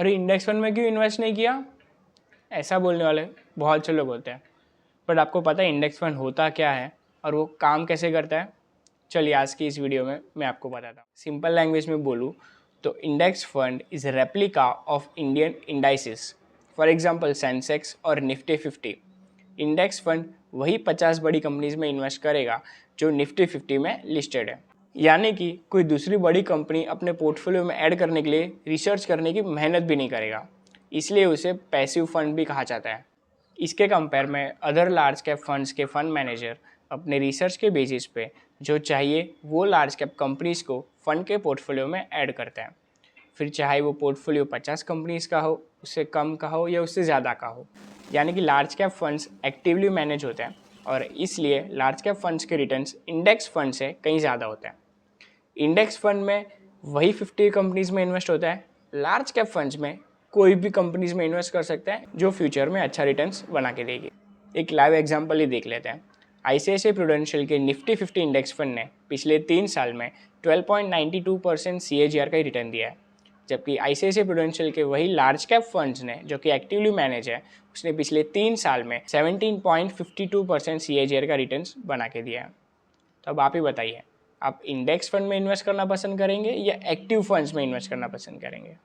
अरे index fund में क्यों इन्वेस्ट नहीं किया, ऐसा बोलने वाले बहुत से लोग होते हैं। बट आपको पता है इंडेक्स फंड होता क्या है और वो काम कैसे करता है? चलिए आज की इस वीडियो में मैं आपको बताता हूँ। सिंपल लैंग्वेज में बोलूँ तो index fund is replica of Indian indices, for example Sensex और निफ्टी 50। इंडेक्स फंड वही 50 बड़ी कंपनीज में इन्वेस्ट करेगा जो निफ्टी 50 में लिस्टेड है। यानी कि कोई दूसरी बड़ी कंपनी अपने पोर्टफोलियो में ऐड करने के लिए रिसर्च करने की मेहनत भी नहीं करेगा, इसलिए उसे पैसिव फंड भी कहा जाता है। इसके कंपेयर में अदर लार्ज कैप फंड्स के फंड मैनेजर अपने रिसर्च के बेसिस पे जो चाहिए वो लार्ज कैप कंपनीज को फंड के पोर्टफोलियो में ऐड करते हैं, फिर चाहे वो पोर्टफोलियो 50 कंपनीज का हो, उससे कम का हो या उससे ज़्यादा का हो। यानी कि large cap funds actively manage होते हैं और इसलिए लार्ज कैप फंड्स के रिटर्न्स इंडेक्स फंड से कहीं ज़्यादा होते हैं। इंडेक्स फंड में वही 50 कंपनीज में इन्वेस्ट होता है, लार्ज कैप फंड्स में कोई भी कंपनीज में इन्वेस्ट कर सकते हैं जो फ्यूचर में अच्छा रिटर्न्स बना के देगी। एक लाइव एग्जांपल ही देख लेते हैं। आईसीआईसीआई प्रूडेंशियल के निफ्टी 50 इंडेक्स फंड ने पिछले 3 साल में 12.92% CAGR का ही रिटर्न दिया है, जबकि आईसीआईसीआई प्रूडेंशियल के वही लार्ज कैप फंड्स ने जो कि एक्टिवली मैनेज है उसने पिछले 3 साल में 17.52% CAGR का रिटर्न्स बना के दिया है। तो अब आप ही बताइए, आप इंडेक्स फंड में इन्वेस्ट करना पसंद करेंगे या एक्टिव फंड्स में इन्वेस्ट करना पसंद करेंगे?